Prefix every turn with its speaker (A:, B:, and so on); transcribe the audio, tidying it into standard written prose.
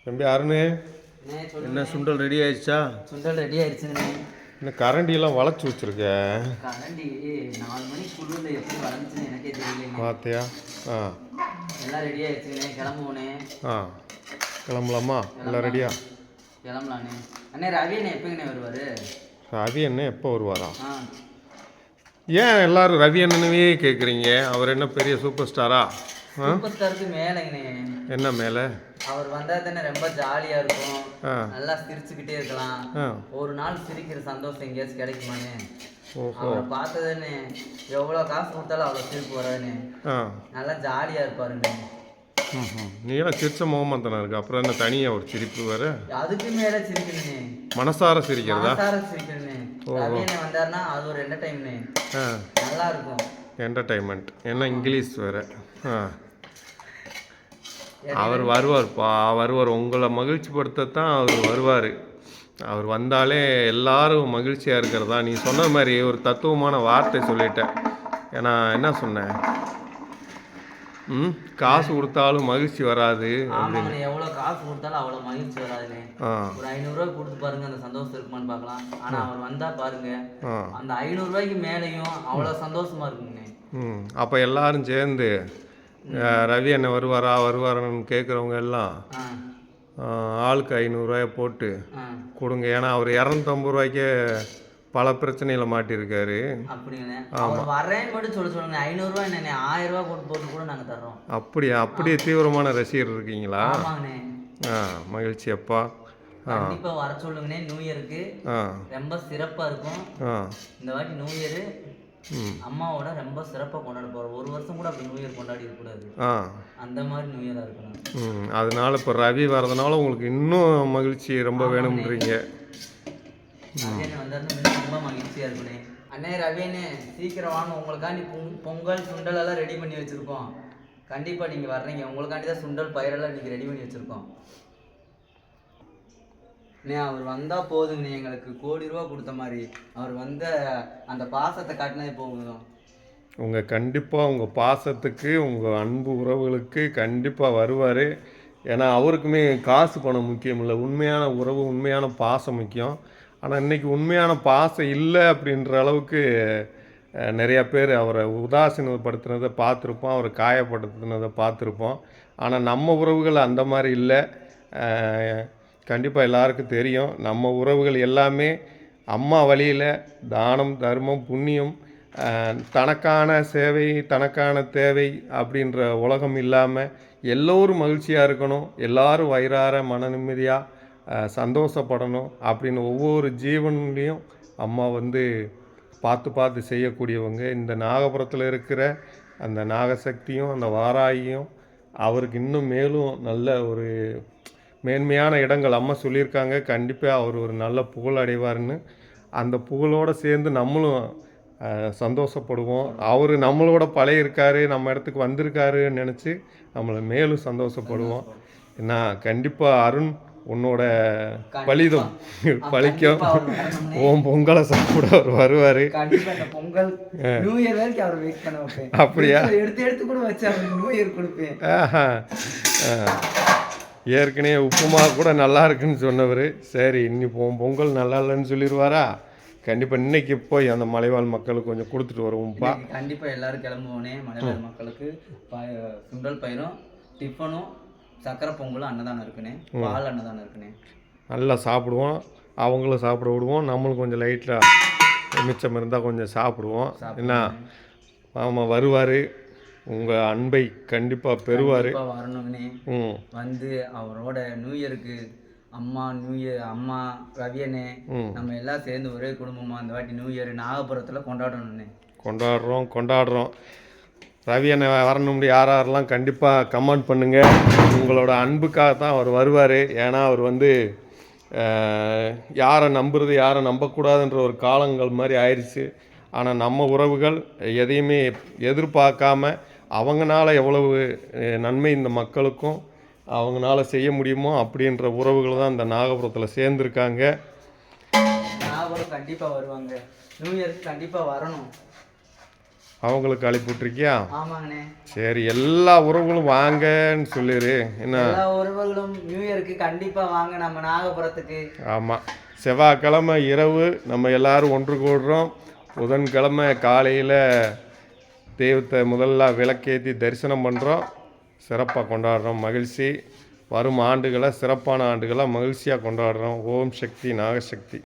A: தம்பி அருண், என்ன சுண்டல் ரெடி ஆயிடுச்சா?
B: சுண்டல் ரெடி ஆயிடுச்சுங்கண்ணே.
A: இன்னும் கரண்டியெல்லாம் வளைச்சி வச்சுருக்க.
B: கரண்டி 4 மணிக்கு குளிரில் எப்படி வளைஞ்சுன்னு எனக்கே தெரியலைங்க.
A: பார்த்தியா?
B: எல்லாம் ரெடி ஆயிடுச்சுங்கண்ணே. கிளம்புவோண்ணே.
A: கிளம்பலாமா? எல்லாம் ரெடியா?
B: கிளம்பலாண்ணே. அண்ணே ரவி அண்ணே எப்போங்கண்ணே வருவார்?
A: ரவி அண்ணன் எப்போ வருவாரா? ஏன் எல்லாரும் ரவி அண்ணனவே கேட்குறீங்க? அவர் என்ன பெரிய சூப்பர் ஸ்டாரா?
B: சூப்பர் ஸ்டாருக்கு மேலேங்கண்ணே.
A: என்ன மேலே? அவர்
B: வந்தால் தானே ரொம்ப ஜாலியாக இருக்கும், நல்லா சிரிச்சுக்கிட்டே இருக்கலாம். ஒரு நாள் சிரிக்கிற சந்தோஷம் எங்கேயாச்சும் கிடைக்குமாண்ணே? அவரை பார்த்ததுன்னு எவ்வளோ காசு கொடுத்தாலும் அவ்வளோ சிரிப்பு வராதுண்ணே. நல்லா ஜாலியாக இருப்பாருண்ணே.
A: நீலாம் சிரிச்ச முகமாக தானே இருக்கு, அப்புறம் என்ன தனியாக ஒரு சிரிப்பு வேறு?
B: அதுக்கு மேலே சிரிக்கணுண்ணே.
A: மனசார சிரிக்கிறதா?
B: மனசார சிரிக்கணுண்ணே. ரவியண்ணே வந்தாருன்னா அது ஒரு என்டர்டைன்மெண்ட்ண்ணே. நல்லா இருக்கும்.
A: என்டர்டைன்மெண்ட் என்ன இங்கிலீஷ் வேறு? அவர் வருவார்ப்பா, வருவார். உங்களை மகிழ்ச்சிப்படுத்தத்தான் அவர் வருவார். அவர் வந்தாலே எல்லாரும் மகிழ்ச்சியாக இருக்கிறதா. நீ சொன்ன மாதிரி ஒரு தத்துவமான வார்த்தை சொல்லிட்டேன். ஏன்னா என்ன சொன்னேன்? காசு கொடுத்தாலும் மகிழ்ச்சி வராது அப்படின்னு.
B: எவ்வளோ காசு கொடுத்தாலும் அவ்வளோ மகிழ்ச்சி வராதுண்ணே. ஒரு 500 ரூபாய் கொடுத்து பாருங்க, அந்த சந்தோஷம் இருக்குமான்னு பார்க்கலாம். ஆனால் அவர் வந்தால் பாருங்க, அந்த 500 ரூபாய்க்கு மேலேயும் அவ்வளோ சந்தோஷமா இருக்குங்கண்ணே.
A: அப்போ எல்லாரும் சேர்ந்து ரவி அண்ணன் வருவாரான்னு கேட்குறவங்க எல்லாம் ஆளுக்கு 500 ரூபாயை போட்டு கொடுங்க. ஏன்னா அவர் 250 ரூபாய்க்கே பல பிரச்சனையில் மாட்டியிருக்காரு. அப்படியா? அப்படியே தீவிரமான ரசிகர் இருக்கீங்களா? மகிழ்ச்சி அப்பா.
B: வர சொல்லுங்கண்ணே. நியூ இயருக்கு ரொம்ப சிறப்பாக இருக்கும். இந்த வாட்டி நியூ இயரு அம்மாவோட ரொம்ப சிறப்பாக கொண்டாட போகிறோம். ஒரு வருஷம் கூட அப்படி நியூ இயர் கொண்டாடி இருக்கக்கூடாது. அந்த மாதிரி நியூ இயராக இருக்கணும்.
A: அதனால இப்போ ரவி வரதுனால உங்களுக்கு இன்னும் மகிழ்ச்சி ரொம்ப வேணும்ன்றீங்க.
B: ரொம்ப மகிழ்ச்சியாக இருக்குண்ணே. அண்ணே ரவிண்ணே சீக்கிரம் வாங்க, உங்களுக்காண்டி பொங்கல் சுண்டல் எல்லாம் ரெடி பண்ணி வச்சுருக்கோம். கண்டிப்பாக நீங்கள் வர்றீங்க. உங்களுக்காண்டி தான் சுண்டல் பயிரெல்லாம் இன்றைக்கி ரெடி பண்ணி வச்சுருக்கோம். அவர் வந்தால் போதுங்கண்ணே, எங்களுக்கு ₹1 கோடி கொடுத்த மாதிரி. அவர் வந்த அந்த பாசத்தை காட்டினதே போதும்.
A: உங்கள் கண்டிப்பாக உங்கள் பாசத்துக்கு, உங்கள் அன்பு உறவுகளுக்கு கண்டிப்பாக வருவார். ஏன்னா அவருக்குமே காசு பணம் முக்கியம் இல்லை, உண்மையான உறவு, உண்மையான பாசம் முக்கியம். ஆனால் இன்றைக்கி உண்மையான பாசம் இல்லை அப்படின்ற அளவுக்கு நிறையா பேர் அவரை உதாசீனப்படுத்துனதை பார்த்துருப்போம், அவரை காயப்படுத்தினதை பார்த்துருப்போம். ஆனால் நம்ம உறவுகள் அந்த மாதிரி இல்லை. கண்டிப்பாக எல்லாருக்கும் தெரியும், நம்ம உறவுகள் எல்லாமே அம்மா வழியில் தானம், தர்மம், புண்ணியம், தனக்கான சேவை, தனக்கான தேவை அப்படின்ற உலகம் இல்லாமல் எல்லோரும் மகிழ்ச்சியாக இருக்கணும், எல்லோரும் வயிறார மன நிம்மதியாக சந்தோஷப்படணும் அப்படின்னு ஒவ்வொரு ஜீவன்லேயும் அம்மா பார்த்து பார்த்து செய்யக்கூடியவங்க. இந்த நாகபுரத்தில் இருக்கிற அந்த நாகசக்தியும் அந்த வாராகியும் அவருக்கு இன்னும் மேலும் நல்ல ஒரு மேன்மையான இடங்கள் அம்மா சொல்லியிருக்காங்க. கண்டிப்பாக அவர் ஒரு நல்ல புகழ் அடைவார்னு, அந்த புகழோடு சேர்ந்து நம்மளும் சந்தோஷப்படுவோம். அவர் நம்மளோட பழையிருக்காரு, நம்ம இடத்துக்கு வந்திருக்காருன்னு நினச்சி நம்மளை மேலும் சந்தோஷப்படுவோம். ஏன்னா கண்டிப்பாக அருண் உன்னோட பலிதம் பழிக்கும். ஓம் பொங்கலை சாப்பிட அவர் வருவார். அப்படியா? ஏற்கனவே உப்புமா கூட நல்லா இருக்குன்னு சொன்னவர். சரி, இன்னி பொங்கல் நல்லா இல்லைன்னு சொல்லிடுவாரா? கண்டிப்பாக இன்னைக்கு போய் அந்த மலைவாழ் மக்களுக்கு கொஞ்சம் கொடுத்துட்டு வருவோம்ப்பா.
B: கண்டிப்பாக எல்லோரும் கிளம்புவோனே. மலைவாழ் மக்களுக்கு சுண்டல் பயிரும் டிஃபனும் சக்கரை பொங்கலும் அன்னதானம் இருக்குண்ணே, பால் அன்னதானம் இருக்குண்ணே.
A: நல்லா சாப்பிடுவோம், அவங்களும் சாப்பிட விடுவோம், நம்மளும் கொஞ்சம் லைட்டாக மிச்சம் இருந்தால் கொஞ்சம் சாப்பிடுவோம். என்ன ஆமாம், வருவார். உங்கள் அன்பை கண்டிப்பாக பெறுவார்.
B: வரணுங்கண்ணே. வந்து அவரோட நியூ இயருக்கு அம்மா ரவியண்ணே நம்ம எல்லாம் சேர்ந்து ஒரே குடும்பமாக அந்த வாட்டி நியூ இயர் நாகபுரத்தில் கொண்டாடணுண்ணே.
A: கொண்டாடுறோம். ரவி அண்ணன் வரணும்னு யாரெல்லாம் கண்டிப்பாக கமெண்ட் பண்ணுங்கள். உங்களோட அன்புக்காக தான் அவர் வருவார். ஏன்னா அவர் யாரை நம்புறது யாரை நம்பக்கூடாதுன்ற ஒரு காலங்கள் மாதிரி ஆயிடுச்சு. ஆனால் நம்ம உறவுகள் எதையுமே எதிர்பார்க்காம அவங்களால எவ்வளவு நன்மை இந்த மக்களுக்கும் அவங்களால செய்ய முடியுமோ அப்படின்ற உறவுகள் தான் இந்த நாகபுரத்தில் சேர்ந்துருக்காங்க.
B: நாகபுரம் கண்டிப்பாக வருவாங்க. நியூ இயருக்கு கண்டிப்பாக வரணும்.
A: அவங்களுக்கு அழைப்பு விட்டுருக்கியா?
B: ஆமாங்கண்ணே.
A: சரி, எல்லா உறவுகளும் வாங்கன்னு சொல்லிடு. என்ன,
B: எல்லா உறவுகளும் நியூ இயருக்கு கண்டிப்பா வாங்க நம்ம நாகபுரத்துக்கு.
A: ஆமாம், செவ்வாய்க்கிழமை இரவு நம்ம எல்லாரும் ஒன்று கூடுறோம். புதன்கிழமை காலையில் தெய்வத்தை முதல்ல விளக்கேற்றி தரிசனம் பண்ணுறோம். சிறப்பாக கொண்டாடுறோம். மகிழ்ச்சி. வரும் ஆண்டுகளை சிறப்பான ஆண்டுகளாக மகிழ்ச்சியாக கொண்டாடுறோம். ஓம் சக்தி நாகசக்தி.